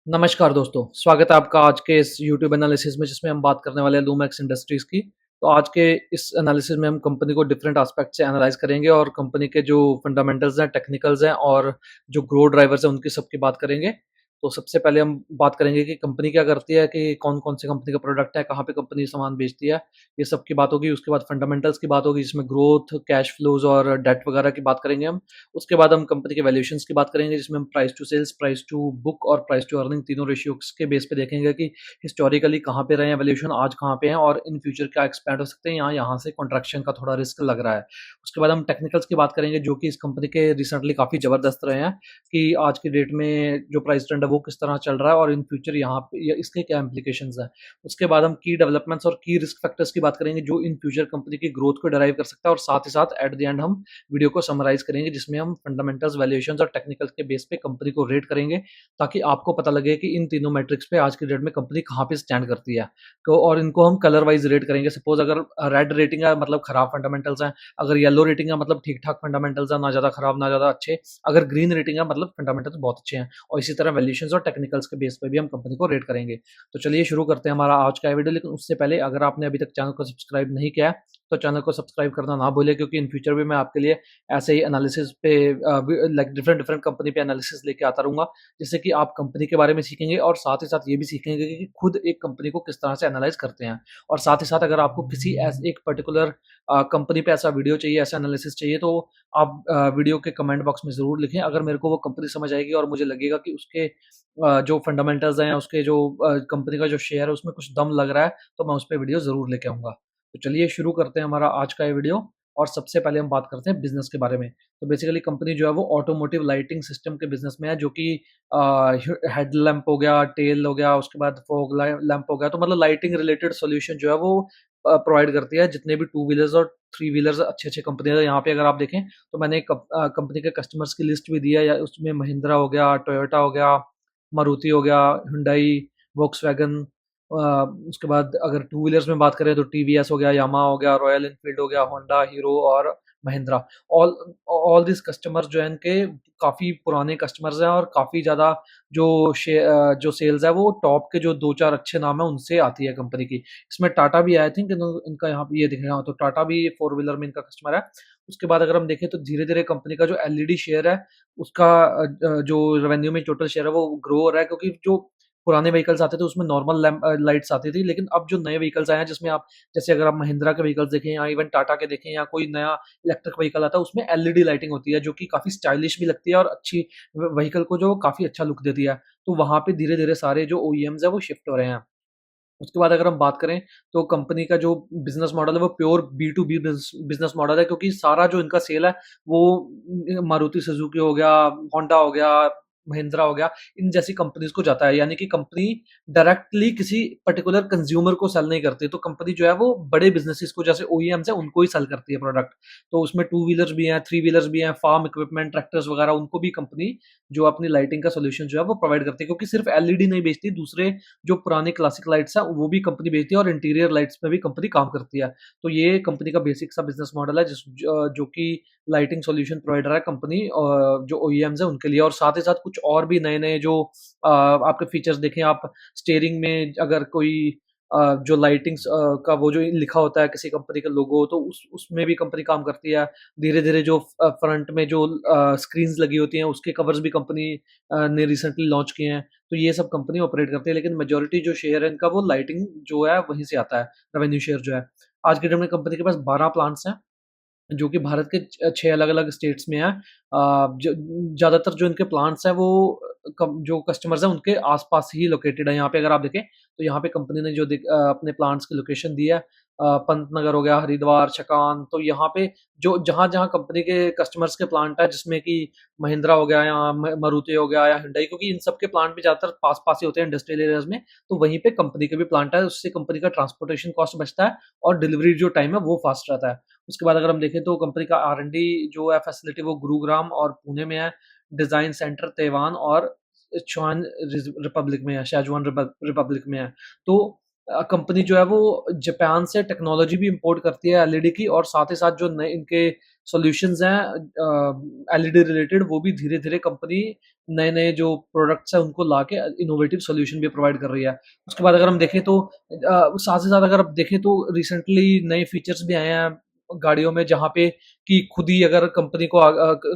नमस्कार दोस्तों, स्वागत है आपका आज के इस यूट्यूब एनालिसिस में जिसमें हम बात करने वाले हैं लूमैक्स इंडस्ट्रीज़ की। तो आज के इस एनालिसिस में हम कंपनी को डिफरेंट एस्पेक्ट से एनालाइज़ करेंगे और कंपनी के जो फंडामेंटल्स हैं, टेक्निकल्स हैं और जो ग्रोथ ड्राइवर्स हैं, उनकी सबकी बात करेंगे। तो सबसे पहले हम बात करेंगे कि कंपनी क्या करती है, कि कौन-कौन सी कंपनी का प्रोडक्ट है, कहाँ पे कंपनी सामान बेचती है, ये सब की बात होगी। उसके बाद फंडामेंटल्स की बात होगी जिसमें ग्रोथ, कैश फ्लोज़ और डेट वगैरह की बात करेंगे हम। उसके बाद हम कंपनी के वैल्यूएशंस की बात करेंगे जिसमें हम price to sales, price to book और प्राइस टू अर्निंग तीनों रेशियोज़ के बेस पे देखेंगे कि हिस्टोरिकली कहाँ पे रहे हैं वैल्यूएशन, आज कहाँ पे हैं और इन फ्यूचर क्या एक्सपैंड हो सकते हैं, यहाँ यहाँ से कंट्रैक्शन का थोड़ा रिस्क लग रहा है। उसके बाद हम टेक्निकल्स की बात करेंगे जो कि इस कंपनी के रिसेंटली काफ़ी ज़बरदस्त रहे हैं, कि आज की डेट में जो प्राइस ट्रेंड है वो किस तरह चल रहा है और इन फ्यूचर यहाँ पे इसके क्या इम्प्लीकेशंस हैं। उसके बाद हम की डेवलपमेंट्स और की रिस्क फैक्टर्स की बात करेंगे जो इन फ्यूचर कंपनी की ग्रोथ को ड्राइव कर सकता है, और साथ ही साथ एट द एंड हम वीडियो को समराइज करेंगे जिसमें हम फंडामेंटल्स, वैल्यूएशंस और टेक्निकल्स के बेस पे कंपनी को रेट करेंगे, ताकि आपको पता लगे कि इन तीनों मैट्रिक्स पे आज की डेट में कंपनी कहाँ पे स्टैंड करती है। तो और इनको हम कलर वाइज रेट करेंगे। सपोज अगर रेड रेटिंग है मतलब खराब फंडामेंटल्स हैं, अगर येलो रेटिंग है मतलब ठीक ठाक फंडामेंटल्स है, ना ज़्यादा खराब ना ज़्यादा अच्छे, अगर ग्रीन रेटिंग है मतलब फंडामेंटल्स बहुत अच्छे हैं। और इसी तरह वैल्यूएशंस और टेक्निकल्स के बेस पे भी हम कंपनी को रेट करेंगे। तो चलिए शुरू करते हैं हमारा आज का ये वीडियो, लेकिन उससे पहले अगर आपने अभी तक चैनल को सब्सक्राइब नहीं किया है तो चैनल को सब्सक्राइब करना ना भूलें, क्योंकि इन फ्यूचर भी मैं आपके लिए ऐसे ही एनालिसिस पे लाइक डिफरेंट डिफरेंट कंपनी पे एनालिसिस लेके आता रहूँगा, जिससे कि आप कंपनी के बारे में सीखेंगे और साथ ही साथ ये भी सीखेंगे कि खुद एक कंपनी को किस तरह से एनालाइज़ करते हैं। और साथ ही साथ अगर आपको किसी ऐस एक पर्टिकुलर कंपनी पे ऐसा वीडियो चाहिए, ऐसा एनालिसिस चाहिए, तो आप वीडियो के कमेंट बॉक्स में ज़रूर लिखें। अगर मेरे को वो कंपनी समझ आएगी और मुझे लगेगा कि उसके जो फंडामेंटल्स हैं, उसके जो कंपनी का जो शेयर है उसमें कुछ दम लग रहा है, तो मैं उस पे वीडियो ज़रूर लेके आऊँगा। तो चलिए शुरू करते हैं हमारा आज का ये वीडियो, और सबसे पहले हम बात करते हैं बिज़नेस के बारे में। तो बेसिकली कंपनी जो है वो ऑटोमोटिव लाइटिंग सिस्टम के बिज़नेस में है, जो कि हेड लैंप हो गया, टेल हो गया, उसके बाद फॉग लैंप हो गया, तो मतलब लाइटिंग रिलेटेड सॉल्यूशन जो है वो प्रोवाइड करती है। जितने भी टू व्हीलर्स और थ्री व्हीलर्स अच्छे-अच्छे कंपनियाँ हैं, यहाँ पे अगर आप देखें तो मैंने एक कंपनी के कस्टमर्स की लिस्ट भी दी है, या उसमें महिंद्रा हो गया, टोयोटा हो गया, मारुति हो गया, हुंडई, वोक्सवैगन, उसके बाद अगर टू व्हीलर्स में बात करें तो टीवीएस हो गया, यामाहा हो गया, रॉयल एनफील्ड हो गया, होंडा, हीरो और Mahindra. All all this customers जो हैं इनके काफ़ी पुराने कस्टमर्स हैं, और काफ़ी ज़्यादा जो सेल्स है वो टॉप के जो 2-4 अच्छे नाम हैं उनसे आती है कंपनी की। इसमें टाटा भी है, आई थिंक इनका यहाँ पे ये दिख रहा हो तो टाटा भी फोर व्हीलर में इनका कस्टमर है। उसके बाद अगर हम देखें तो धीरे-धीरे कंपनी का जो एलईडी शेयर है उसका जो रेवेन्यू में टोटल शेयर है वो ग्रो हो रहा है, क्योंकि जो पुराने व्हीकल्स आते थे उसमें नॉर्मल लाइट्स आती थी, लेकिन अब जो नए व्हीकल्स आए हैं जिसमें आप जैसे अगर आप महिंद्रा के व्हीकल्स देखें या इवन टाटा के देखें या कोई नया इलेक्ट्रिक व्हीकल आता है, उसमें एलईडी लाइटिंग होती है जो कि काफ़ी स्टाइलिश भी लगती है और अच्छी व्हीकल को जो काफ़ी अच्छा लुक देती है। तो वहाँ पे धीरे-धीरे सारे जो ओईएम्स हैं वो शिफ्ट हो रहे हैं। उसके बाद अगर हम बात करें तो कंपनी का जो बिज़नेस मॉडल है वो pure B to B business model है, क्योंकि सारा जो इनका सेल है वो मारुति सुजुकी हो गया, होंडा हो गया, महिंद्रा हो गया, इन जैसी कंपनीज़ को जाता है। यानी कि कंपनी डायरेक्टली किसी पर्टिकुलर कंज्यूमर को सेल नहीं करती। तो कंपनी जो है वो बड़े बिज़नेसेस को, जैसे ओईएम्स हैं, उनको ही सेल करती है प्रोडक्ट। तो उसमें टू व्हीलर्स भी हैं, थ्री व्हीलर्स भी हैं, फार्म इक्विपमेंट, ट्रैक्टर्स वगैरह, उनको भी कंपनी जो अपनी लाइटिंग का सॉल्यूशन जो है वो प्रोवाइड करती है। क्योंकि सिर्फ एलईडी नहीं बेचती, दूसरे जो पुरानी क्लासिक लाइट्स हैं वो भी कंपनी बेचती है, और इंटीरियर लाइट्स में भी कंपनी काम करती है। तो ये कंपनी का बेसिक सा बिज़नेस मॉडल है जो कि लाइटिंग सॉल्यूशन प्रोवाइडर है कंपनी, जो ओईएम्स हैं उनके लिए। और साथ ही साथ कुछ और भी नए-नए जो आपके फीचर्स देखें आप, स्टीयरिंग में अगर कोई जो लाइटिंग्स का वो जो लिखा होता है किसी कंपनी का लोगो, तो उसमें भी कंपनी काम करती है। धीरे-धीरे जो फ्रंट में जो स्क्रीन्स लगी होती हैं उसके कवर्स भी कंपनी ने रिसेंटली लॉन्च किए हैं। तो ये सब कंपनी ऑपरेट करती है, लेकिन मेजॉरिटी जो शेयर है इनका वो लाइटिंग जो है वहीं से आता है, रेवेन्यू शेयर जो है। आज के डेट में कंपनी के पास 12 प्लांट्स हैं, जो कि भारत के 6 अलग-अलग स्टेट्स में हैं। ज ज़्यादातर जो इनके प्लांट्स हैं वो कम जो कस्टमर्स हैं उनके आस-पास ही लोकेटेड है। यहाँ पे अगर आप देखें तो यहाँ पे कंपनी ने जो अपने प्लांट्स की लोकेशन दी है, पंतनगर हो गया, हरिद्वार, छकान, तो यहाँ पे जो जहाँ-जहाँ कंपनी के कस्टमर्स के प्लांट है, जिसमें कि महिंद्रा हो गया या मारुति हो गया या हुंडई, क्योंकि इन सब के प्लांट भी ज़्यादातर पास-पास ही होते हैं इंडस्ट्रियल एरियाज़ में, तो वहीं पे कंपनी के भी प्लांट है, उससे कंपनी का ट्रांसपोर्टेशन कॉस्ट बचता है और डिलीवरी जो टाइम है वो फास्ट रहता है। उसके बाद अगर हम देखें तो कंपनी का आर-एन-डी जो है फैसिलिटी वो गुरुग्राम और पुणे में है, डिज़ाइन सेंटर तैवान और चुआन रिपब्लिक में है, शेजुआन रिपब्लिक में है। तो कंपनी जो है वो जापान से टेक्नोलॉजी भी इम्पोर्ट करती है एलईडी की, और साथ ही साथ जो नए इनके सॉल्यूशंस हैं एलईडी रिलेटेड, वो भी धीरे-धीरे कंपनी नए-नए जो प्रोडक्ट्स हैं उनको लाके इनोवेटिव सॉल्यूशन भी प्रोवाइड कर रही है। उसके बाद अगर हम देखें तो साथ ही साथ अगर आप देखें तो रिसेंटली नए फीचर्स भी आए हैं गाड़ियों में, जहाँ पे कि खुद ही अगर कंपनी को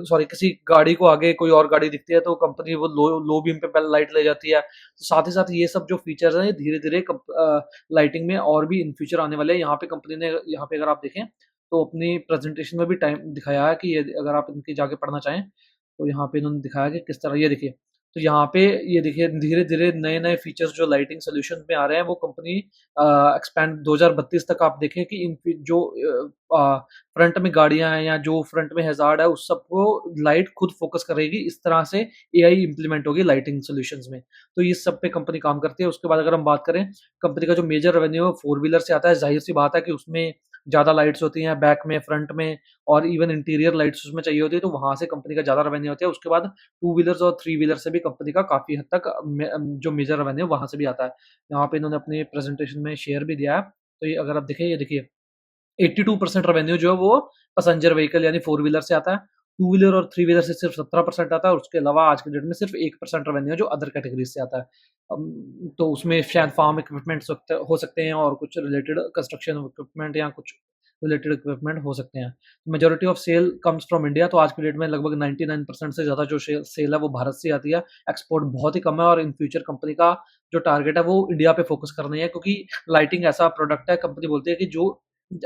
सॉरी किसी गाड़ी को आगे कोई और गाड़ी दिखती है तो कंपनी वो लो लो बीम पे पहले लाइट ले जाती है। तो साथ ही साथ ये सब जो फीचर्स हैं ये धीरे-धीरे लाइटिंग में और भी इन फ्यूचर आने वाले हैं। यहाँ पे कंपनी ने यहाँ पे अगर आप देखें तो अपनी प्रेजेंटेशन में भी टाइम दिखाया है कि ये अगर आप इनकी जाके पढ़ना चाहें तो यहाँ पे इन्होंने दिखाया कि किस तरह ये देखिए। तो यहाँ पे ये देखिए धीरे-धीरे नए-नए फीचर्स जो लाइटिंग सॉल्यूशन में आ रहे हैं वो कंपनी एक्सपैंड 2032 तक आप देखें कि इन जो फ्रंट में गाड़ियाँ हैं या जो फ्रंट में हैज़ार्ड है उस सबको लाइट खुद फ़ोकस करेगी। इस तरह से एआई इम्प्लीमेंट होगी लाइटिंग सॉल्यूशंस में। तो इस सब पे कंपनी काम करती है। उसके बाद अगर हम बात करें, कंपनी का जो मेजर रेवेन्यू है फोर व्हीलर से आता है। ज़ाहिर-सी बात है कि उसमें ज़्यादा लाइट्स होती हैं बैक में, फ्रंट में और इवन इंटीरियर लाइट्स उसमें चाहिए होती है, तो वहाँ से कंपनी का ज़्यादा रेवेन्यू होता है। उसके बाद टू व्हीलर्स और थ्री व्हीलर से भी कंपनी का काफ़ी हद तक जो मेजर रेवेन्यू वहाँ से भी आता है। यहाँ पे इन्होंने अपनी प्रेज़ेंटेशन में शेयर भी दिया है। तो ये अगर आप देखें, ये देखिए 82% रेवेन्यू जो है वो पैसेंजर व्हीकल यानी फोर व्हीलर से आता है। टू व्हीलर और थ्री व्हीलर से सिर्फ 17% आता है और उसके अलावा आज के डेट में सिर्फ 1% रेवेन्यू है जो अदर कैटेगरीज से आता है। तो उसमें शायद फार्म इक्विपमेंट्स हो सकते हैं और कुछ रिलेटेड कंस्ट्रक्शन इक्विपमेंट या कुछ रिलेटेड इक्विपमेंट हो सकते हैं। Majority of sale comes from India, तो आज की डेट में लगभग 99% से ज़्यादा जो सेल है वो भारत से आती है। एक्सपोर्ट बहुत ही कम है और इन फ्यूचर कंपनी का जो टारगेट है वो इंडिया पे फोकस करना ही है, क्योंकि लाइटिंग ऐसा प्रोडक्ट है, कंपनी बोलती है कि जो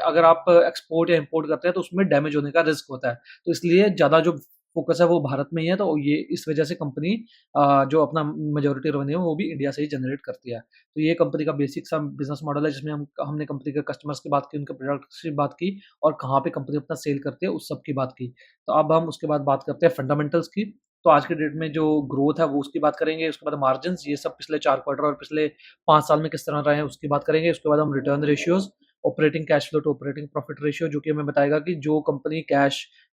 अगर आप एक्सपोर्ट या इंपोर्ट करते हैं तो उसमें डैमेज होने का रिस्क होता है। तो इसलिए ज़्यादा जो फ़ोकस है वो भारत में ही है, तो ये इस वजह से कंपनी जो अपना मेजॉरिटी रेवेन्यू है वो भी इंडिया से ही जनरेट करती है। तो ये कंपनी का बेसिक सा बिज़नेस मॉडल है, जिसमें हमने कंपनी के कस्टमर्स की बात की, उनके प्रोडक्ट्स की बात की और कहाँ पे कंपनी अपना सेल करती है उस सब की बात की। तो अब हम उसके बाद बात करते हैं फंडामेंटल्स की। तो आज के डेट में जो ग्रोथ है वो उसकी बात करेंगे, उसके बाद मार्जिन्स ये सब पिछले 4 क्वार्टर और पिछले 5 साल में किस तरह रहे हैं उसकी बात करेंगे। उसके बाद हम return ratios, operating cash flow to operating profit ratio, जो कि हमें बताएगा कि जो कंपनी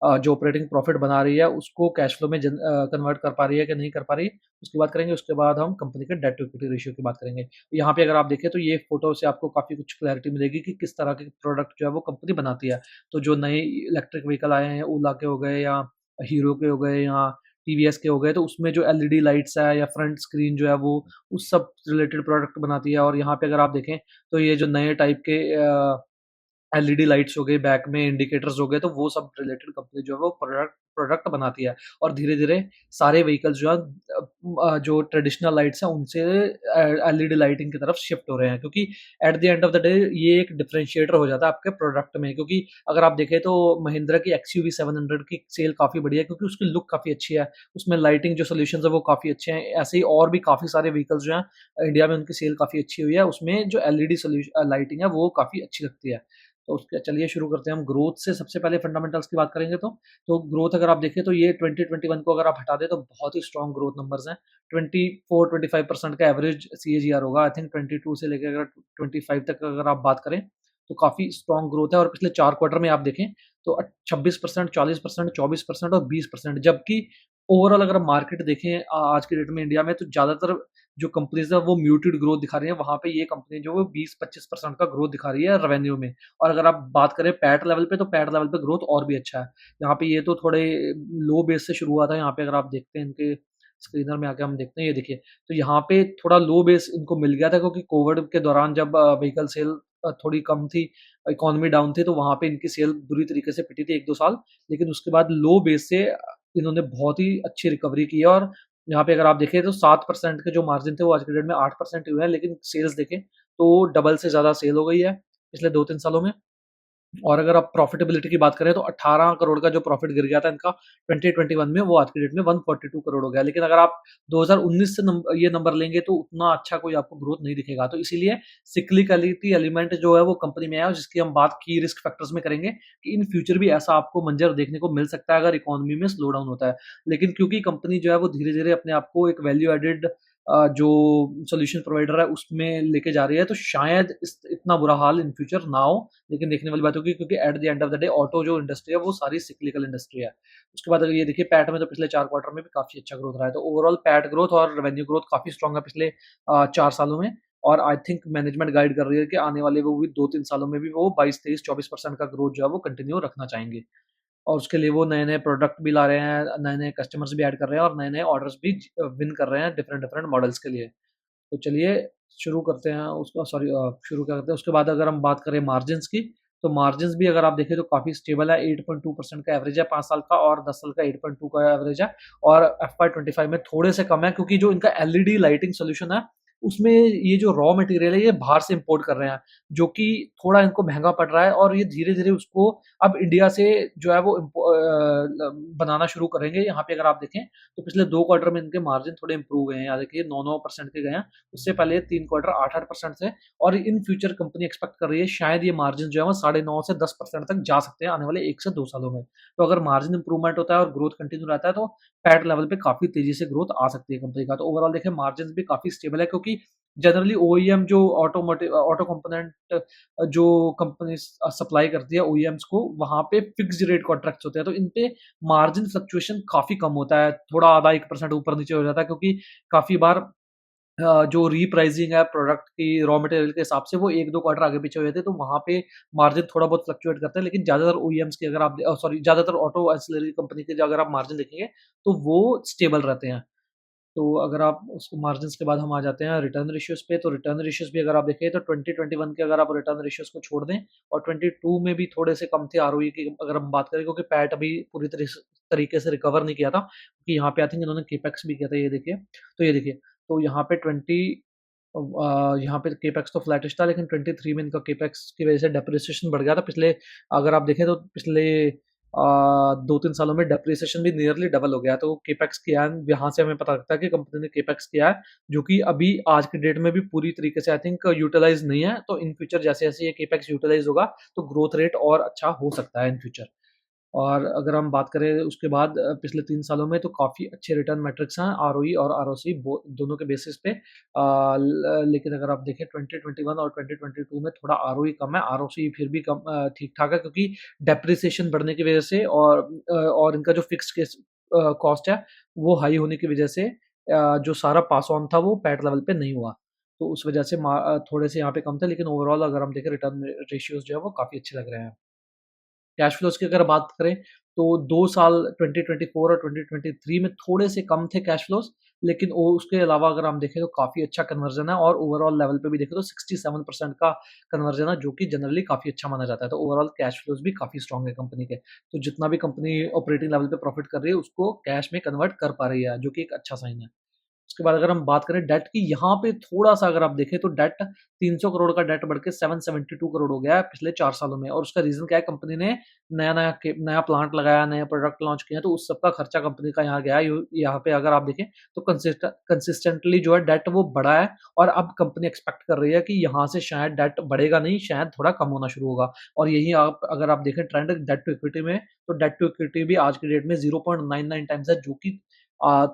जो ऑपरेटिंग प्रॉफिट बना रही है उसको कैश फ्लो में कन्वर्ट कर पा रही है कि नहीं कर पा रही, उसकी बात करेंगे। उसके बाद हम कंपनी के डेट टू इक्विटी रेशियो की बात करेंगे। तो यहाँ पे अगर आप देखें तो ये फोटो से आपको काफ़ी कुछ क्लैरिटी मिलेगी कि किस तरह के प्रोडक्ट जो है वो कंपनी बनाती है। तो जो नए इलेक्ट्रिक व्हीकल आए हैं, ओला के हो गए या हीरो के हो गए या टीवीएस के हो गए, तो उसमें जो एलईडी लाइट्स है या फ्रंट स्क्रीन जो है वो उस सब रिलेटेड प्रोडक्ट बनाती है। और यहाँ पे अगर आप देखें तो ये जो नए टाइप के एलईडी लाइट्स हो गई, बैक में इंडिकेटर्स हो गए, तो वो सब रिलेटेड कंपनी जो है वो प्रोडक्ट प्रोडक्ट बनाती है। और धीरे-धीरे सारे व्हीकल्स जो है जो ट्रेडिशनल लाइट्स हैं उनसे एलईडी लाइटिंग की तरफ शिफ्ट हो रहे हैं, क्योंकि at the end of the day ये एक डिफरेंशिएटर हो जाता है आपके प्रोडक्ट में। क्योंकि अगर आप देखें तो महिंद्रा की एक्सयूवी 700 की सेल काफ़ी बढ़िया है, क्योंकि उसकी लुक काफ़ी अच्छी है। उसमें लाइटिंग जो सॉल्यूशंस है वो काफ़ी अच्छे हैं। ऐसे ही और भी काफ़ी सारे व्हीकल्स जो हैं इंडिया में उनकी सेल काफ़ी अच्छी हुई है। उसमें जो एलईडी लाइटिंग है वो काफ़ी अच्छी लगती है। तो उसके चलिए शुरू करते हैं हम ग्रोथ से। सबसे पहले फंडामेंटल्स की बात करेंगे तो ग्रोथ अगर आप देखें तो ये 2021 को अगर आप हटा दें तो बहुत ही स्ट्रॉन्ग ग्रोथ नंबर्स हैं। 24-25% का एवरेज सीएजीआर होगा। आई थिंक 22 से लेकर अगर 25 तक अगर आप बात करें तो काफ़ी स्ट्रॉन्ग ग्रोथ है। और पिछले 4 क्वार्टर में आप देखें तो 26%, 40%, 24% और 20%, जबकि ओवरऑल अगर हम मार्केट देखें आज की डेट में इंडिया में, तो ज़्यादातर जो कंपनीज़ है वो म्यूटेड ग्रोथ दिखा रही हैं। वहाँ पे ये कंपनी जो है 20-25% का ग्रोथ दिखा रही है रेवेन्यू में। और अगर आप बात करें पैट लेवल पे, तो पैट लेवल पे ग्रोथ और भी अच्छा है। यहाँ पे ये तो थोड़े लो बेस से शुरू हुआ था। यहाँ पे अगर आप देखते हैं इनके स्क्रीनर में आके हम देखते हैं, ये देखिए। तो यहाँ पे थोड़ा लो बेस इनको मिल गया था, क्योंकि कोविड के दौरान जब व्हीकल सेल थोड़ी कम थी, इकोनॉमी डाउन थी, तो वहाँ पे इनकी सेल बुरी तरीके से पिटी थी 1-2 साल। लेकिन उसके बाद लो बेस से इन्होंने बहुत ही अच्छी रिकवरी की है। और यहाँ पे अगर आप देखें तो 7% के जो मार्जिन थे वो आज के डेट में 8% हुए हैं। लेकिन सेल्स देखें तो डबल से ज़्यादा सेल हो गई है पिछले 2-3 सालों में। और अगर आप प्रॉफिटेबिलिटी की बात करें तो 18 करोड़ का जो प्रॉफिट गिर गया था इनका 2021 में, वो आज की डेट में 142 करोड़ हो गया। लेकिन अगर आप 2019 से ये नंबर लेंगे तो उतना अच्छा कोई आपको ग्रोथ नहीं दिखेगा। तो इसीलिए सिक्लिकलिटी एलिमेंट जो है वो कंपनी में है, और जिसकी हम बात की रिस्क फैक्टर्स में करेंगे कि इन फ्यूचर भी ऐसा आपको मंजर देखने को मिल सकता है अगर इकोनॉमी में स्लो डाउन होता है। लेकिन क्योंकि कंपनी जो है वो धीरे-धीरे अपने आप को एक वैल्यू एडेड जो सॉल्यूशन प्रोवाइडर है उसमें लेके जा रही है, तो शायद इतना बुरा हाल इन फ्यूचर ना हो। लेकिन देखने वाली बात होगी, क्योंकि at the end of the day auto जो इंडस्ट्री है वो सारी सिक्लिकल इंडस्ट्री है। उसके बाद अगर ये देखिए पैट में, तो पिछले 4 क्वार्टर में भी काफ़ी अच्छा ग्रोथ रहा है। तो ओवरऑल पैट ग्रोथ और रेवेन्यू ग्रोथ काफ़ी स्ट्रॉन्ग है पिछले 4 सालों में। और आई थिंक मैनेजमेंट गाइड कर रही है कि आने वाले वो भी 2-3 सालों में भी वो 22, 23, 24% का ग्रोथ जो है वो कंटिन्यू रखना चाहेंगे। और उसके लिए वो नए-नए प्रोडक्ट भी ला रहे हैं, नए-नए कस्टमर्स भी ऐड कर रहे हैं और नए-नए ऑर्डर्स भी विन कर रहे हैं डिफरेंट डिफरेंट मॉडल्स के लिए। तो चलिए शुरू करते हैं उसको सॉरी शुरू क्या करते हैं उसके बाद अगर हम बात करें मार्जिन्स की, तो मार्जिन्स भी अगर आप देखें तो काफ़ी स्टेबल है, 8.2% का एवरेज है 5 साल का और 10 साल का 8.2 का एवरेज है और एफवाई 25 में थोड़े से कम है क्योंकि जो इनका एलईडी लाइटिंग सॉल्यूशन है, उसमें ये जो रॉ मटेरियल है ये बाहर से इंपोर्ट कर रहे हैं, जो कि थोड़ा इनको महँगा पड़ रहा है और ये धीरे-धीरे उसको अब इंडिया से जो है वो बनाना शुरू करेंगे। यहाँ पे अगर आप देखें तो पिछले 2 क्वार्टर में इनके मार्जिन थोड़े इंप्रूव हुए हैं, यहाँ देखिए 9-9% के गए हैं, उससे पहले 3 क्वार्टर 8-8% थे और इन फ्यूचर कंपनी एक्सपेक्ट कर रही है शायद ये मार्जिन जो है वो 9.5 से 10% तक जा सकते हैं आने वाले 1 से 2 सालों में। तो अगर मार्जिन इंप्रूवमेंट होता है और ग्रोथ कंटिन्यू रहता है तो पैट लेवल पे काफ़ी तेज़ी से ग्रोथ आ सकती है कंपनी का। तो ओवरऑल देखें मार्जिन्स भी काफ़ी स्टेबल है क्योंकि जनरली ओईएम जो ऑटो कंपोनेंट जो कंपनी सप्लाई करती है ओईएम्स को, वहाँ पे फिक्स्ड रेट कॉन्ट्रैक्ट्स होते हैं, तो इन पे मार्जिन फ्लक्चुएशन काफ़ी कम होता है, थोड़ा आधा 1% ऊपर-नीचे हो जाता है क्योंकि काफ़ी बार जो रीप्राइसिंग है प्रोडक्ट की रॉ मटेरियल के हिसाब से वो 1-2 क्वार्टर आगे-पीछे हो जाते हैं, तो वहाँ पे मार्जिन थोड़ा बहुत फ्लक्चुएट करते हैं, लेकिन ज़्यादातर ओईएम्स की अगर आप सॉरी ज़्यादातर ऑटो एक्सेलरी कंपनी के अगर आप मार्जिन देखेंगे, तो वो स्टेबल रहते हैं। तो अगर आप उसको मार्जिन्स के बाद हम आ जाते हैं रिटर्न रेशियोज़ पे, तो रिटर्न रेशियोज़ भी अगर आप देखें तो 2021 के अगर आप रिटर्न रेशियोज़ को छोड़ दें और 22 में भी थोड़े से कम थे आरओई की अगर हम बात करें क्योंकि पैट अभी पूरी तरीके से रिकवर नहीं किया था, क्योंकि यहाँ पे आई थिंक इन्होंने केपेक्स भी किया था, ये देखिए। तो ये देखिए, तो यहाँ पे यहाँ पे केपेक्स तो फ्लैटिश था लेकिन 23 में इनका केपेक्स की वजह से डेप्रिसिएशन बढ़ गया था। अगर आप देखें तो पिछले 2-3 सालों में डेप्रिसिएशन भी नियरली डबल हो गया है, तो केपेक्स किया है, यहाँ से हमें पता लगता है कि कंपनी ने केपेक्स किया है, जो कि अभी आज की डेट में भी पूरी तरीके से आई थिंक यूटिलाइज़ नहीं है, तो इन फ्यूचर जैसे-जैसे ये केपेक्स यूटिलाइज़ होगा, तो ग्रोथ रेट और अच्छा हो सकता है इन फ्यूचर। और अगर हम बात करें उसके बाद पिछले 3 सालों में तो काफ़ी अच्छे रिटर्न मैट्रिक्स हैं आरओई और आरओसी दोनों के बेसिस पे। लेकिन अगर आप देखें 2021 और 2022 में थोड़ा आरओई कम है, आरओसी फिर भी कम ठीक-ठाक है क्योंकि डेप्रिसिएशन बढ़ने की वजह से और इनका जो फिक्स्ड कॉस्ट है वो हाई होने की वजह से जो सारा पास ऑन था वो पैट लेवल पे नहीं हुआ। तो उस वजह से थोड़े से यहाँ पे कम थे लेकिन ओवरऑल अगर हम देखें रिटर्न रेशियोज़ जो है वो काफ़ी अच्छे लग रहे हैं। कैश फ्लोज़ की अगर बात करें, तो 2 साल 2024 और 2023 में थोड़े से कम थे कैश फ्लोज़, लेकिन उसके अलावा अगर हम देखें तो काफ़ी अच्छा कन्वर्जन है और ओवरऑल लेवल पे भी देखें तो 67% का कन्वर्जन है, जो कि जनरली काफ़ी अच्छा माना जाता है। तो ओवरऑल कैश फ्लोज़ भी काफ़ी स्ट्रॉन्ग है कंपनी के। तो जितना भी कंपनी ऑपरेटिंग लेवल पे प्रॉफ़िट कर रही है, उसको कैश में कन्वर्ट कर पा रही है, जो कि एक अच्छा साइन है। उसके बाद अगर हम बात करें डेट की, यहाँ पे थोड़ा-सा अगर आप देखें तो डेट 300 करोड़ का डेट बढ़ के 772 करोड़ हो गया है पिछले 4 सालों में और उसका रीज़न क्या है कंपनी ने नया प्लांट लगाया, नए प्रोडक्ट लॉन्च किए हैं, तो उस सब का खर्चा कंपनी का यहाँ गया है। यहाँ पे अगर आप देखें तो कंसिस्टेंटली जो है डेट वो बढ़ा है और अब कंपनी एक्सपेक्ट कर रही है कि यहाँ से शायद डेट बढ़ेगा नहीं, शायद थोड़ा कम होना शुरू होगा और यही आप अगर आप देखें ट्रेंड डेट टू इक्विटी में, तो डेट टू इक्विटी भी आज की डेट में 0.99 टाइम्स है, जो कि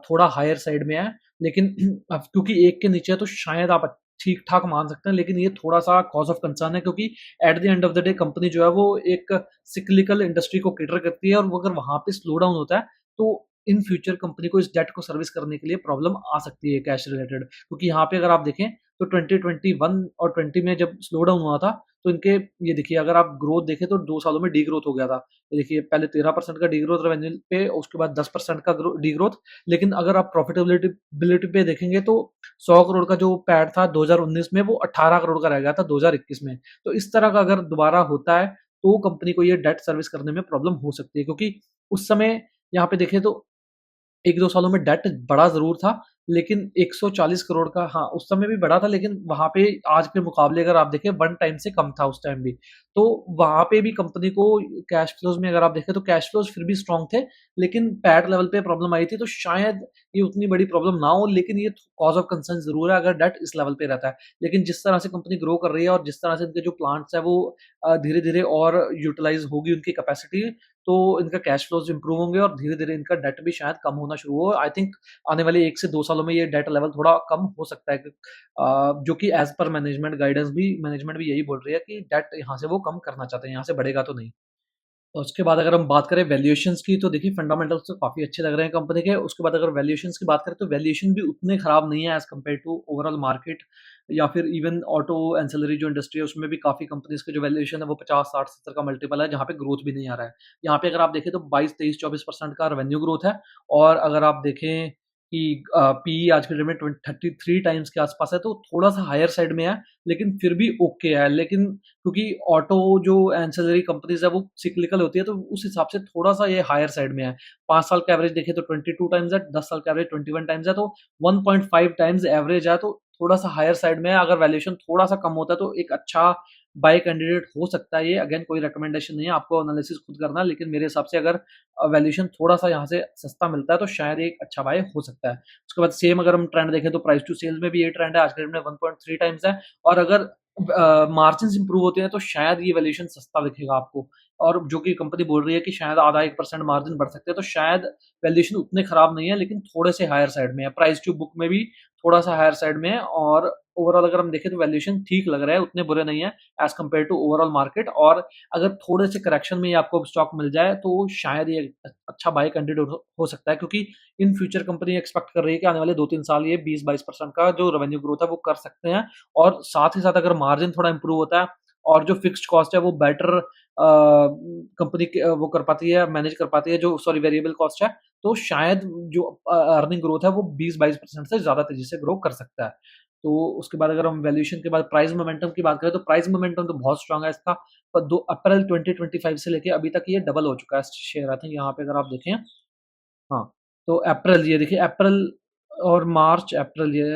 थोड़ा हायर साइड में है। लेकिन अब क्योंकि एक के नीचे है तो शायद आप ठीक-ठाक मान सकते हैं, लेकिन ये थोड़ा-सा कॉज़ ऑफ कंसर्न है क्योंकि at the end of the day company जो है वो एक सिक्लिकल इंडस्ट्री को कैटर करती है और वो अगर वहाँ पे स्लो डाउन होता है, तो इन फ्यूचर कंपनी को इस डेट को सर्विस करने के लिए प्रॉब्लम आ सकती है कैश रिलेटेड। क्योंकि यहाँ पे अगर आप देखें तो 2021 और 20 में जब स्लो डाउन हुआ था, तो इनके ये देखिए अगर आप ग्रोथ देखें तो 2 सालों में डीग्रोथ हो गया था। ये देखिए पहले 13% का डीग्रोथ रेवेन्यू पे, उसके बाद 10% का डीग्रोथ। लेकिन अगर आप प्रॉफिटेबिलिटी बिलिटी पे देखेंगे तो 100 करोड़ का जो पैड था 2019 में वो 18 करोड़ का रह गया था 2021 में। तो इस तरह का अगर दोबारा होता है तो कंपनी को ये डेट सर्विस करने में प्रॉब्लम हो सकती है क्योंकि उस समय यहाँ पे देखें तो 1-2 सालों में डेट बढ़ा ज़रूर था, लेकिन 140 करोड़ का हाँ, उस समय भी बढ़ा था लेकिन वहाँ पे आज के मुकाबले अगर आप देखें 1 टाइम से कम था उस टाइम भी। तो वहाँ पे भी कंपनी को कैश फ्लोज़ में अगर आप देखें तो कैश फ्लोज़ फिर भी स्ट्रॉन्ग थे, लेकिन पैट लेवल पे प्रॉब्लम आई थी तो शायद ये उतनी बड़ी प्रॉब्लम ना हो, लेकिन ये कॉज़ ऑफ कंसर्न ज़रूर है अगर डेट इस लेवल पे रहता है। लेकिन जिस तरह से कंपनी ग्रो कर रही है और जिस तरह से इनके जो प्लांट्स हैं वो धीरे-धीरे और यूटिलाइज़ होगी उनकी कैपेसिटी, तो इनका कैश फ्लोज़ इंप्रूव होंगे और धीरे-धीरे इनका डेट भी शायद कम होना शुरू हो। आई थिंक आने वाले 1 से 2 सालों में ये डेट लेवल थोड़ा कम हो सकता है जो कि एज़ पर मैनेजमेंट गाइडेंस भी मैनेजमेंट भी यही बोल रही है कि डेट यहाँ से वो कम करना चाहते हैं, यहाँ से बढ़ेगा तो नहीं। और उसके बाद अगर हम बात करें वैल्यूएशंस की तो देखिए फंडामेंटल्स तो काफ़ी अच्छे लग रहे हैं कंपनी के। उसके बाद अगर वैल्यूएशंस की बात करें तो वैल्यूएशन भी उतने खराब नहीं है as compare to overall market या फिर इवन ऑटो एंसिलरी जो इंडस्ट्री है उसमें भी काफ़ी कंपनीज़ के जो वैल्यूएशन है वो 50, 60, 70 का मल्टीपल है, जहाँ पे ग्रोथ भी नहीं आ रहा है। यहाँ पे अगर आप देखें तो 22, 23, 24% का रेवेन्यू ग्रोथ है और अगर आप देखें कि पीई आज के डेट में 33 टाइम्स के आस-पास है, तो थोड़ा-सा हायर साइड में है, लेकिन फिर भी ओके है। लेकिन क्योंकि ऑटो जो एंसिलरी कंपनीज़ है वो सिक्लिकल होती है, तो उस हिसाब से थोड़ा-सा ये हायर साइड में है। 5 साल का एवरेज देखें तो 22 टाइम्स है, 10 साल का एवरेज 21 टाइम्स है, तो 1.5 टाइम्स एवरेज है, तो थोड़ा-सा हायर साइड में है। अगर वैल्यूएशन थोड़ा-सा कम होता है तो एक अच्छा बाय कैंडिडेट हो सकता है ये। अगेन कोई रिकमेंडेशन नहीं है, आपको एनालिसिस खुद करना है, लेकिन मेरे हिसाब से अगर वैल्यूएशन थोड़ा-सा यहाँ से सस्ता मिलता है तो शायद ये एक अच्छा बाय हो सकता है। उसके बाद सेम अगर हम ट्रेंड देखें तो प्राइस टू सेल्स में भी ये ट्रेंड है, आज के डेट में 1.3 टाइम्स है और अगर मार्जिन्स इंप्रूव होते हैं तो शायद ये वैल्यूएशन सस्ता दिखेगा आपको और जो कि कंपनी बोल रही है कि शायद आधा 1% मार्जिन बढ़ सकते हैं, तो शायद वैल्यूएशन उतने खराब नहीं है, लेकिन थोड़े से हायर साइड में है। प्राइस टू बुक में भी थोड़ा-सा हायर साइड में है और ओवरऑल अगर हम देखें तो वैल्यूएशन ठीक लग रहा है, उतने बुरे नहीं है as compare to overall market और अगर थोड़े से करेक्शन में ही आपको स्टॉक मिल जाए तो शायद ये अच्छा बाय कैंडिडेट हो सकता है, क्योंकि इन फ्यूचर कंपनी एक्सपेक्ट कर रही है कि आने वाले 2-3 साल ये 20-22% का जो रेवेन्यू ग्रोथ है वो कर सकते हैं और साथ ही साथ अगर मार्जिन थोड़ा इंप्रूव होता है और जो फिक्स्ड कॉस्ट है वो बेटर कंपनी वो कर पाती है, मैनेज कर पाती है, जो सॉरी वेरिएबल कॉस्ट है, तो शायद जो अर्निंग ग्रोथ है वो 20-22% से ज़्यादा तेज़ी से ग्रो कर सकता है। तो उसके बाद अगर हम वैल्यूएशन के बाद प्राइस मोमेंटम की बात करें तो प्राइस मोमेंटम तो बहुत स्ट्रॉन्ग है इसका। 2 अप्रैल 2025 से लेके अभी तक ये डबल हो चुका है शेयर। आई थिंक यहाँ पे अगर आप देखें, हाँ, तो अप्रैल ये देखिए अप्रैल और मार्च अप्रैल ये,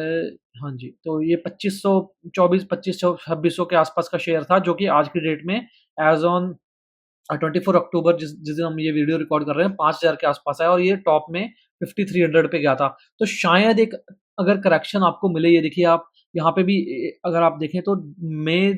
हाँ जी, तो ये 2524 2500 2600 के आसपास का शेयर था, जो कि आज की डेट में एज़ ऑन 24 अक्टूबर जिस दिन हम ये वीडियो रिकॉर्ड कर रहे हैं 5000 के आसपास है और ये टॉप में 5300 पे गया था। तो शायद एक अगर करेक्शन आपको मिले, ये देखिए आप यहाँ पे भी अगर आप देखें तो मई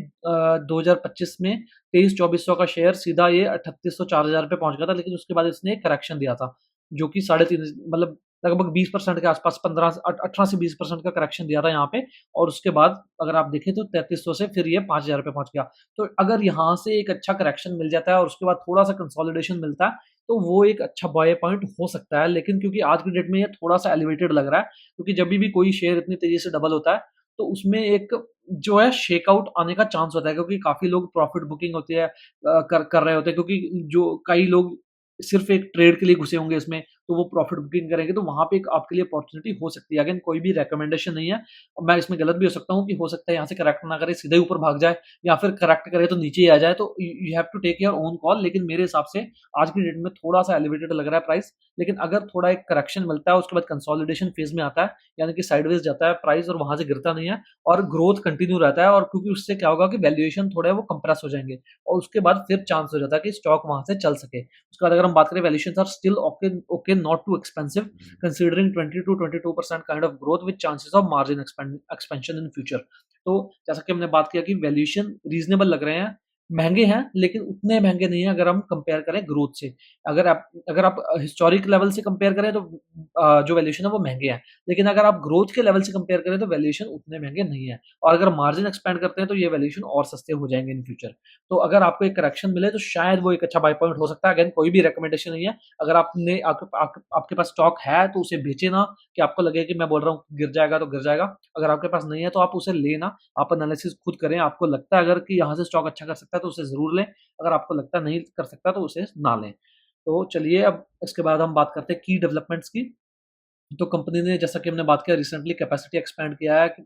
2025 में 23-2400 का शेयर सीधा ये 3800-4000 पे पहुँच गया था, लेकिन उसके बाद इसने एक करेक्शन दिया था, जो कि 3.5 मतलब लगभग 20% के आसपास 15 से 18 से 20% का करेक्शन दिया था यहाँ पे और उसके बाद अगर आप देखें तो 3300 से फिर ये 5000 पे पहुँच गया। तो अगर यहाँ से एक अच्छा करेक्शन मिल जाता है और उसके बाद थोड़ा-सा कंसोलिडेशन मिलता है, तो वो एक अच्छा बाय पॉइंट हो सकता है। लेकिन क्योंकि आज की डेट में ये थोड़ा-सा एलिवेटेड लग रहा है, क्योंकि जभी भी कोई शेयर इतनी तेज़ी से डबल होता है, तो उसमें एक जो है शेकआउट आने का चांस होता है, क्योंकि काफ़ी लोग प्रॉफिट बुकिंग होती है कर कर रहे होते हैं, क्योंकि जो कई लोग सिर्फ़ एक ट्रेड के लिए घुसे होंगे इसमें, तो वो प्रॉफिट बुकिंग करेंगे, तो वहाँ पे एक आपके लिए अपॉर्च्युनिटी हो सकती है। अगेन कोई भी रिकमेंडेशन नहीं है, मैं इसमें गलत भी हो सकता हूँ कि हो सकता है यहाँ से करेक्ट ना करे, सीधे ऊपर भाग जाए या फिर करेक्ट करे तो नीचे ही आ जाए, तो you have to take your own call. लेकिन मेरे हिसाब से आज की डेट में थोड़ा-सा एलिवेटेड लग रहा है प्राइस, लेकिन अगर थोड़ा एक करेक्शन मिलता है, उसके बाद कंसोलिडेशन फेज़ में आता है, यानी कि साइडवेज़ जाता है प्राइस और वहाँ से गिरता नहीं है और ग्रोथ कंटिन्यू रहता है, और क्योंकि उससे क्या होगा कि वैल्यूएशन थोड़े वो कंप्रेस हो जाएँगे और उसके बाद फिर चांस हो जाता है कि स्टॉक वहाँ से चल सके। उसके बाद अगर हम बात करें valuations are still okay okay not too expensive considering 20 to 22% kind of growth with chances of margin expansion in future. तो जैसा कि हमने बात किया कि वैल्यूएशन रीजनेबल लग रहे हैं, महँगे हैं, लेकिन उतने महँगे नहीं हैं अगर हम कंपेयर करें ग्रोथ से। अगर आप हिस्टोरिक लेवल से कंपेयर करें तो जो वैल्यूएशन है वो महँगे हैं। लेकिन अगर आप ग्रोथ के लेवल से कंपेयर करें तो वैल्यूएशन उतने महँगे नहीं है और अगर मार्जिन एक्सपैंड करते हैं तो ये वैल्यूएशन और सस्ते हो जाएँगे इन फ्यूचर। तो अगर आपको एक करेक्शन मिले तो शायद वो एक अच्छा बाय पॉइंट हो सकता है। अगेन कोई भी रिकमेंडेशन नहीं है। अगर आपके पास स्टॉक है तो उसे बेचे ना, कि आपको लगे कि मैं बोल रहा हूँ गिर जाएगा तो गिर जाएगा। अगर आपके पास नहीं है तो आप उसे लेना, आप एनालिसिस खुद करें। आपको लगता है अगर कि यहाँ से स्टॉक अच्छा कर सकता है तो उसे ज़रूर लें। अगर आपको लगता है नहीं कर सकता तो उसे ना लें। तो चलिए अब इसके बाद हम बात करते हैं की डेवलपमेंट्स की। तो कंपनी ने जैसा कि हमने बात किया रिसेंटली कैपेसिटी एक्सपैंड किया है कि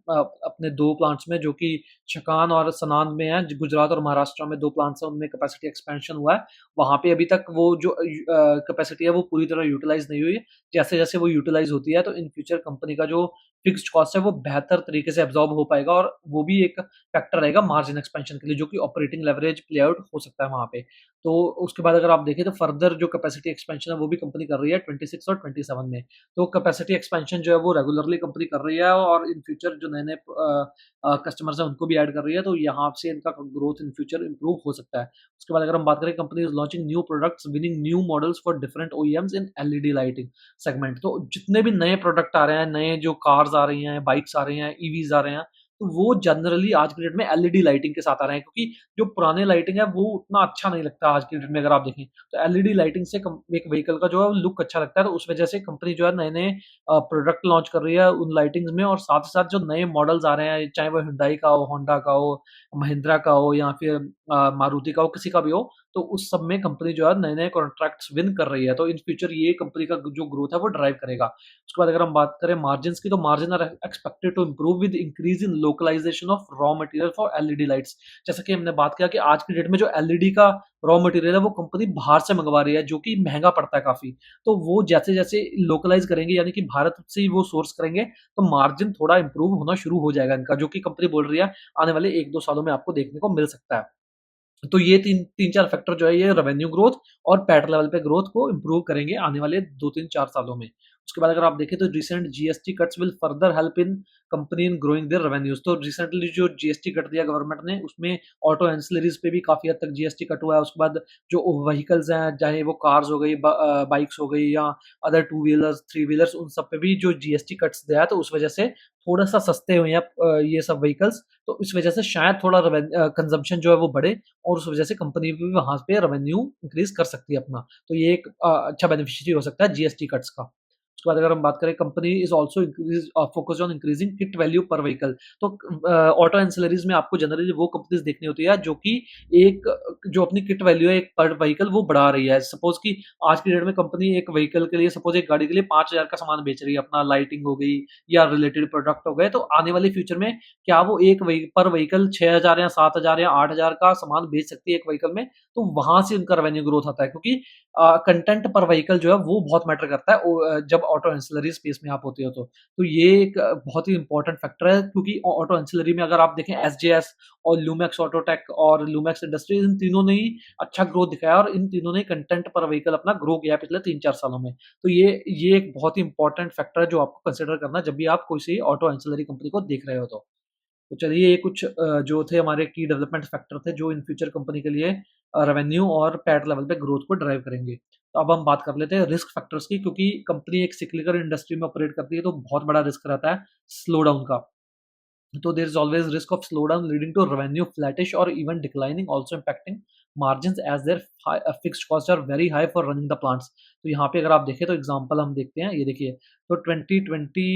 अपने 2 प्लांट्स में, जो कि छकान और सनान में है। गुजरात और महाराष्ट्र में 2 प्लांट्स हैं, उनमें कैपेसिटी एक्सपेंशन हुआ है। वहाँ पे अभी तक वो जो कैपेसिटी है वो पूरी तरह यूटिलाइज़ नहीं हुई है। जैसे-जैसे वो यूटिलाइज़ होती है तो इन फ्यूचर कंपनी का जो फिक्स्ड कॉस्ट है वो बेहतर तरीके से अब्ज़ॉर्ब हो पाएगा और वो भी एक फैक्टर रहेगा मार्जिन एक्सपेंशन के लिए, जो कि ऑपरेटिंग लेवरेज प्ले आउट हो सकता है वहाँ पे। तो उसके बाद अगर आप देखें तो फर्दर जो कैपेसिटी एक्सपेंशन है वो भी कंपनी कर रही है 26 और 27 में। तो कैपेसिटी एक्सपेंशन जो है वो रेगुलरली कंपनी कर रही है और इन फ्यूचर जो नए-नए कस्टमर्स हैं उनको भी ऐड कर रही है, तो यहाँ से इनका ग्रोथ इन फ्यूचर इम्प्रूव हो सकता है। उसके बाद अगर हम बात करें, company is launching new products winning new models for different OEMs in LED lighting segment. तो जितने भी नए प्रोडक्ट आ रहे हैं, नए जो कार्स आ रही हैं, बाइक्स आ रही हैं, ईवीज़ आ रहे हैं, तो वो जनरली आज की डेट में एलईडी लाइटिंग के साथ आ रहे हैं, क्योंकि जो पुराने लाइटिंग है वो उतना अच्छा नहीं लगता आज की डेट में अगर आप देखें। तो एलईडी लाइटिंग से एक व्हीकल का जो है लुक अच्छा लगता है, तो उस वजह से कंपनी जो है नए-नए प्रोडक्ट लॉन्च कर रही है उन लाइटिंग्स में, और साथ ही साथ जो नए मॉडल्स आ रहे हैं, चाहे वो हुंडई का हो, होंडा का हो, महिंद्रा का हो या फिर मारुति का हो, किसी का भी हो, तो उस सब में कंपनी जो है नए-नए कॉन्ट्रैक्ट्स विन कर रही है। तो इन फ्यूचर ये कंपनी का जो ग्रोथ है वो ड्राइव करेगा। उसके बाद अगर हम बात करें मार्जिन्स की, तो margin are expected to improve with increase in localization of raw material for LED lights. जैसा कि हमने बात किया कि आज की डेट में जो एलईडी का रॉ मटेरियल है वो कंपनी बाहर से मंगवा रही है, जो कि महँगा पड़ता है काफ़ी। तो वो जैसे-जैसे लोकलाइज़ करेंगे, यानी कि भारत से ही वो सोर्स करेंगे, तो मार्जिन थोड़ा इंप्रूव होना शुरू हो जाएगा इनका, जो कि कंपनी बोल रही है आने वाले 1-2 सालों में आपको देखने को मिल सकता है। तो ये 3-4 फैक्टर जो है ये रेवेन्यू ग्रोथ और पैट लेवल पे ग्रोथ को इम्प्रूव करेंगे आने वाले 2-3-4 सालों में। उसके बाद अगर आप देखें तो recent GST cuts will further help in company in growing their revenues. तो रिसेंटली जो जीएसटी कट दिया गवर्नमेंट ने, उसमें ऑटो एंसिलरीज़ पे भी काफ़ी हद तक जीएसटी कट हुआ है। उसके बाद जो व्हीकल्स हैं, चाहे वो कार्स हो गई, बाइक्स हो गई या other two wheelers, three wheelers, उन सब पे भी जो जीएसटी कट्स दिया है, तो उस वजह से थोड़ा-सा सस्ते हुए हैं ये सब व्हीकल्स। तो इस वजह से शायद थोड़ा कंज़म्पशन जो है वो बढ़े, और उस वजह से कंपनी भी वहाँ पे रेवेन्यू इंक्रीज़ कर सकती है अपना। तो ये एक अच्छा बेनिफिशियरी हो सकता है जीएसटी कट्स का। उसके बाद अगर हम बात करें, company is also focused on increasing kit value पर व्हीकल। तो ऑटो एंसिलरीज़ में आपको जनरली वो कंपनीज़ देखनी होती है जो कि एक जो अपनी किट वैल्यू है एक पर व्हीकल वो बढ़ा रही है। सपोज़ कि आज की डेट में कंपनी एक व्हीकल के लिए, सपोज़ एक गाड़ी के लिए 5,000 का सामान बेच रही है, अपना लाइटिंग हो गई या रिलेटेड प्रोडक्ट हो गए, तो आने वाले फ्यूचर में क्या वो एक पर व्हीकल 6,000 या 7,000 या 8,000 का सामान बेच सकती है एक व्हीकल में? तो वहाँ से उनका रेवेन्यू ग्रोथ आता है, क्योंकि कंटेंट पर व्हीकल जो है वो बहुत मैटर करता है जब ऑटो एंसिलरी स्पेस में आप होते हो तो। तो ये एक बहुत ही इंपॉर्टेंट फैक्टर है, क्योंकि ऑटो एंसिलरी में अगर आप देखें एसजेएस और लुमेक्स ऑटोटेक और लुमेक्स इंडस्ट्रीज, इन तीनों ने ही अच्छा ग्रोथ दिखाया, और इन तीनों ने कंटेंट पर व्हीकल अपना ग्रो किया है पिछले 3-4 सालों में। तो ये एक बहुत ही इंपॉर्टेंट फैक्टर है जो आपको कंसिडर करना है जब भी आप कोई सी ऑटो एंसिलरी कंपनी को देख रहे हो तो। तो चलिए, ये कुछ जो थे हमारे की डेवलपमेंट फैक्टर थे जो इन फ्यूचर कंपनी के लिए रेवेन्यू और पैट लेवल पे ग्रोथ को ड्राइव करेंगे। तो अब हम बात कर लेते हैं रिस्क फैक्टर्स की, क्योंकि कंपनी एक सिक्लिकल इंडस्ट्री में ऑपरेट करती है, तो बहुत बड़ा रिस्क रहता है स्लो डाउन का। तो there is always risk of slow down leading to revenue flattish और even declining, also impacting margins as their fixed cost are very high for running the plants. तो यहाँ पे अगर आप देखें तो एग्जांपल हम देखते हैं, ये देखिए, तो 2020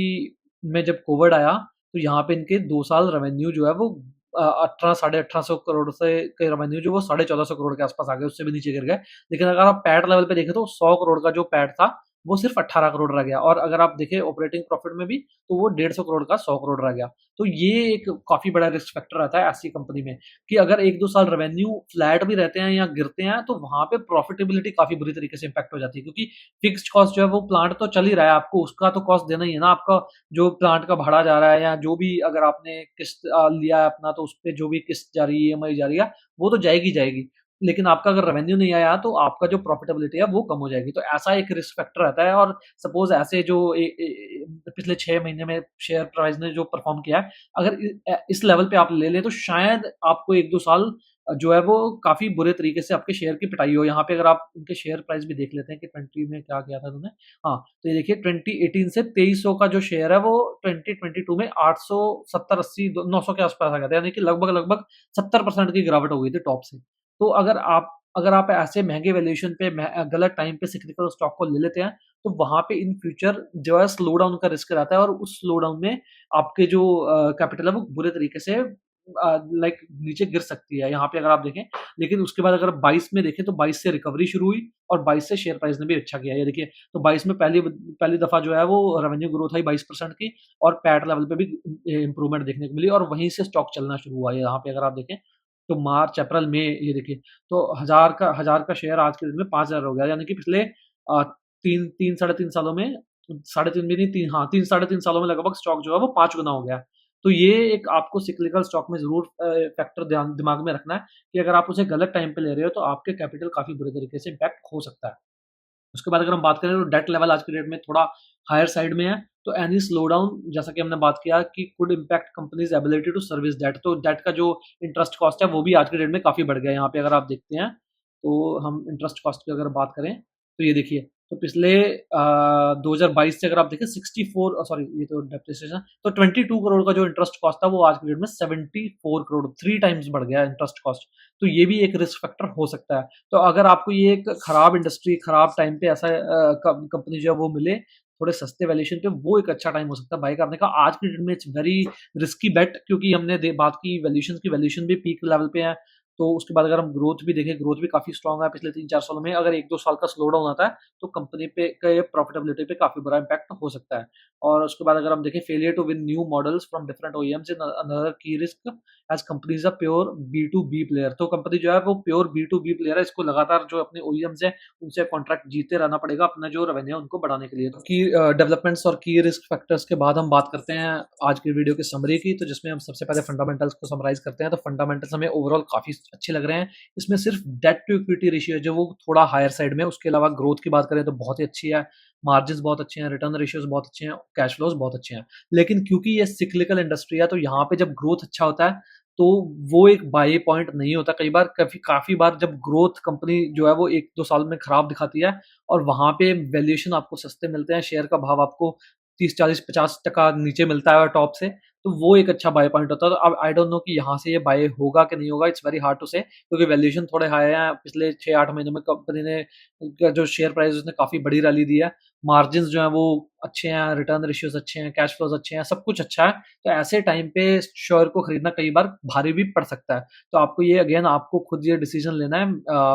में जब कोविड आया, तो यहाँ पे इनके 2 साल रेवेन्यू जो है वो 18 साढ़े 1800 करोड़ से के रेवेन्यू जो वो 1450 करोड़ के आसपास आ गए, उससे भी नीचे गिर गए। लेकिन अगर आप पैट लेवल पे देखें तो 100 करोड़ का जो पैट था, वो सिर्फ 18 करोड़ रह गया, और अगर आप देखें ऑपरेटिंग प्रॉफिट में भी, तो वो 150 करोड़ का 100 करोड़ रह गया। तो ये एक काफ़ी बड़ा रिस्क फैक्टर रहता है ऐसी कंपनी में, कि अगर 1-2 साल रेवेन्यू फ्लैट भी रहते हैं या गिरते हैं, तो वहाँ पे प्रॉफिटेबिलिटी काफ़ी बुरी तरीके से इम्पैक्ट हो जाती है, क्योंकि फिक्स्ड कॉस्ट जो है वो प्लांट तो चल ही रहा है, आपको उसका तो कॉस्ट देना ही है ना, आपका जो प्लांट का भाड़ा जा रहा है, या जो भी अगर आपने किस्त लिया है अपना, तो उसपे जो भी किस्त जा रही है, ईएमआई जा रही है, वो तो जाएगी जाएगी। लेकिन आपका अगर रेवेन्यू नहीं आया, तो आपका जो प्रॉफिटेबिलिटी है वो कम हो जाएगी। तो ऐसा एक रिस्क फैक्टर रहता है, और सपोज़ ऐसे जो पिछले 6 महीने में शेयर प्राइस ने जो परफ़ॉर्म किया है, अगर इस लेवल पे आप ले लें, तो शायद आपको 1-2 साल जो है वो काफ़ी बुरे तरीके से आपके शेयर की पिटाई हो। यहाँ पे अगर आप उनके शेयर प्राइस भी देख लेते हैं कि 20 में क्या किया था उन्होंने। हाँ, तो ये देखिए, 2018 से 2300 का जो शेयर है वो 2022 में 870, 80, 900 के आस-पास आ गया था। यानी कि लगभग-लगभग 70% की गिरावट हो गई थी टॉप से। तो अगर आप ऐसे महँगे वैल्यूएशन पे गलत टाइम पे सिक्लिकल स्टॉक को ले लेते हैं, तो वहाँ पे इन फ्यूचर जो है स्लो डाउन का रिस्क रहता है, और उस स्लो डाउन में आपके जो कैपिटल है वो बुरे तरीके से लाइक नीचे गिर सकती है। यहाँ पे अगर आप देखें, लेकिन उसके बाद अगर 22 में देखें, तो 22 से रिकवरी शुरू हुई, और 22 से शेयर प्राइस ने भी अच्छा किया। ये देखिए, तो 22 में पहली दफ़ा जो है वो रेवेन्यू ग्रोथ आई 22% की, और पैट लेवल पे भी इम्प्रूवमेंट देखने को मिली, और वहीं से स्टॉक चलना शुरू हुआ है। यहाँ पे अगर आप देखें, तो मार्च, अप्रैल, मई, ये देखिए, तो 1000 का शेयर आज के दिन में 5,000 हो गया, यानी कि पिछले 3 साढ़े 3 सालों में, साढ़े 3 भी नहीं, 3, हाँ, 3 साढ़े 3 सालों में लगभग स्टॉक जो है वो 5 गुना हो गया। तो ये एक आपको सिक्लिकल स्टॉक में ज़रूर फैक्टर दिमाग में रखना है, कि अगर आप उसे गलत टाइम पे ले रहे हो, तो आपके कैपिटल काफ़ी बुरे तरीके से इम्पैक्ट हो सकता है। उसके बाद अगर हम बात करें, तो डेट लेवल आज की डेट में थोड़ा हायर साइड में है, तो एनी स्लो डाउन, जैसा कि हमने बात किया, कि could impact companies ability to service debt. तो डेट का जो इंटरेस्ट कॉस्ट है वो भी आज की डेट में काफ़ी बढ़ गया है। यहाँ पे अगर आप देखते हैं, तो हम इंटरेस्ट कॉस्ट की अगर बात करें, तो ये देखिए, तो पिछले 2022 से अगर आप देखें 64 सॉरी ये तो डेप्रिसिएशन तो 22 करोड़ का जो इंटरेस्ट कॉस्ट था वो आज की डेट में 74 करोड़ 3 टाइम्स बढ़ गया इंटरेस्ट कॉस्ट। तो ये भी एक रिस्क फैक्टर हो सकता है। तो अगर आपको ये एक खराब इंडस्ट्री खराब टाइम पे ऐसा कंपनी जो है वो मिले थोड़े सस्ते वैल्यूएशन पे वो एक अच्छा टाइम हो सकता है बाय करने का। आज की डेट में इट्स वेरी रिस्की बेट क्योंकि हमने बात की वैल्यूएशन भी पीक लेवल पे है। तो उसके बाद अगर हम ग्रोथ भी देखें ग्रोथ भी काफ़ी स्ट्रॉन्ग है पिछले 3-4 सालों में। अगर 1-2 साल का स्लो डाउन आता है तो कंपनी पे के प्रॉफिटेबिलिटी पे काफ़ी बुरा इम्पैक्ट हो सकता है। और उसके बाद अगर हम देखें failure to win new models from different OEMs in another key risk as company's a pure B to B player. तो कंपनी जो है वो pure B to B player है। इसको लगातार जो अपने ओईएम्स है उनसे कॉन्ट्रैक्ट जीतते रहना पड़ेगा अपना जो रेवेन्यू है उनको बढ़ाने के लिए। तो की डेवलपमेंट्स और की रिस्क फैक्टर्स के बाद हम बात करते हैं आज की वीडियो की समरी की। तो जिसमें हम सबसे पहले फंडामेंटल्स को समराइज करते हैं। तो फंडामेंटल्स हमें ओवरऑल काफ़ी अच्छे लग रहे हैं। इसमें सिर्फ डेट टू इक्विटी रेशियो है जो वो थोड़ा हायर साइड में। उसके अलावा ग्रोथ की बात करें तो बहुत ही अच्छी है। मार्जिन्स बहुत अच्छे हैं, रिटर्न रेशियोज बहुत अच्छे हैं, कैश फ्लोज बहुत अच्छे हैं। लेकिन क्योंकि ये सिक्लिकल इंडस्ट्री है तो यहाँ पे जब ग्रोथ अच्छा होता है तो वो एक बाय पॉइंट नहीं होता। कई बार काफ़ी बार जब ग्रोथ कंपनी जो है वो 1-2 साल में खराब दिखाती है और वहाँ पे वैल्यूएशन आपको सस्ते मिलते हैं, शेयर का भाव आपको 30-40-50% नीचे मिलता है टॉप से, तो वो एक अच्छा बाय पॉइंट होता है। तो अब आई डोंट नो कि यहाँ से ये बाय होगा कि नहीं होगा, इट्स वेरी हार्ड टू से क्योंकि वैल्यूएशन थोड़े हाई हैं। पिछले 6-8 महीनों में कंपनी ने का जो शेयर प्राइस उसने काफ़ी बड़ी रैली दी है। मार्जिन्स जो हैं वो अच्छे हैं, रिटर्न रेशियोज़ अच्छे हैं, कैश फ्लोज़ अच्छे हैं, सब कुछ अच्छा है। तो ऐसे टाइम पे शेयर को खरीदना कई बार भारी भी पड़ सकता है। तो आपको ये अगेन आपको खुद ये डिसीज़न लेना है।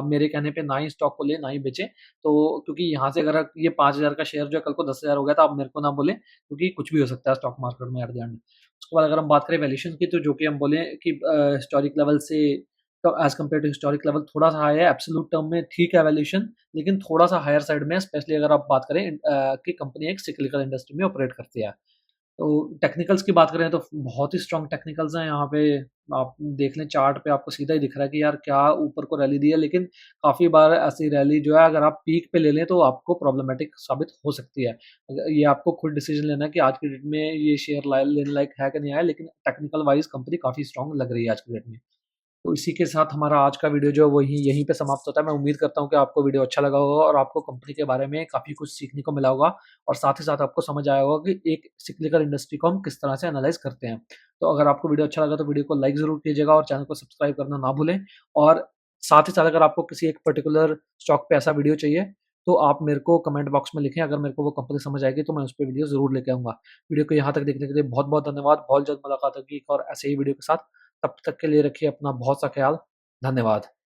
मेरे कहने पे ना ही स्टॉक को लें, ना ही बेचें। तो क्योंकि यहाँ से अगर ये 5,000 का शेयर जो है कल को 10,000 हो गया तो आप मेरे को ना बोलें क्योंकि कुछ भी हो सकता है स्टॉक मार्केट में एट द एंड। उसके बाद अगर हम बात करें वैल्यूएशन की तो जो कि हम बोले कि हिस्टोरिक लेवल से तो as compare to historic level थोड़ा-सा हाई है, एब्सोल्यूट टर्म में ठीक है वैल्यूएशन, लेकिन थोड़ा-सा हायर साइड में है स्पेशली अगर आप बात करें कि कंपनी एक सिक्लिकल इंडस्ट्री में ऑपरेट करती है। तो टेक्निकल्स की बात करें तो बहुत ही स्ट्रॉन्ग टेक्निकल्स हैं यहाँ पे। आप देख लें चार्ट पे आपको सीधा ही दिख रहा है कि यार क्या ऊपर को रैली दी है, लेकिन काफ़ी बार ऐसी रैली जो है अगर आप पीक पे ले लें तो आपको प्रॉब्लमैटिक साबित हो सकती है। ये आपको खुद डिसीजन लेना है कि आज की डेट में ये शेयर लेने लायक है कि नहीं है, लेकिन टेक्निकल वाइज कंपनी काफ़ी स्ट्रॉन्ग लग रही है आज की डेट में। तो इसी के साथ हमारा आज का वीडियो जो है वही यहीं पे समाप्त होता है। मैं उम्मीद करता हूँ कि आपको वीडियो अच्छा लगा होगा और आपको कंपनी के बारे में काफ़ी कुछ सीखने को मिला होगा और साथ ही साथ आपको समझ आया होगा कि एक सिक्लिकल इंडस्ट्री को हम किस तरह से एनालाइज़ करते हैं। तो अगर आपको वीडियो अच्छा लगा तो वीडियो को लाइक ज़रूर कीजिएगा और चैनल को सब्सक्राइब करना ना भूलें। और साथ ही साथ अगर आपको किसी एक पर्टिकुलर स्टॉक पे ऐसा वीडियो चाहिए, तो आप मेरे को कमेंट बॉक्स में लिखें। अगर मेरे को वो कंपनी समझ आएगी तो मैं उस पे वीडियो ज़रूर लेके आऊँगा। वीडियो को यहाँ तक देखने के लिए बहुत-बहुत धन्यवाद। बहुत जल्द मुलाकात होगी एक और ऐसे ही वीडियो के साथ। तब तक के लिए रखिए अपना बहुत सा ख़्याल। धन्यवाद।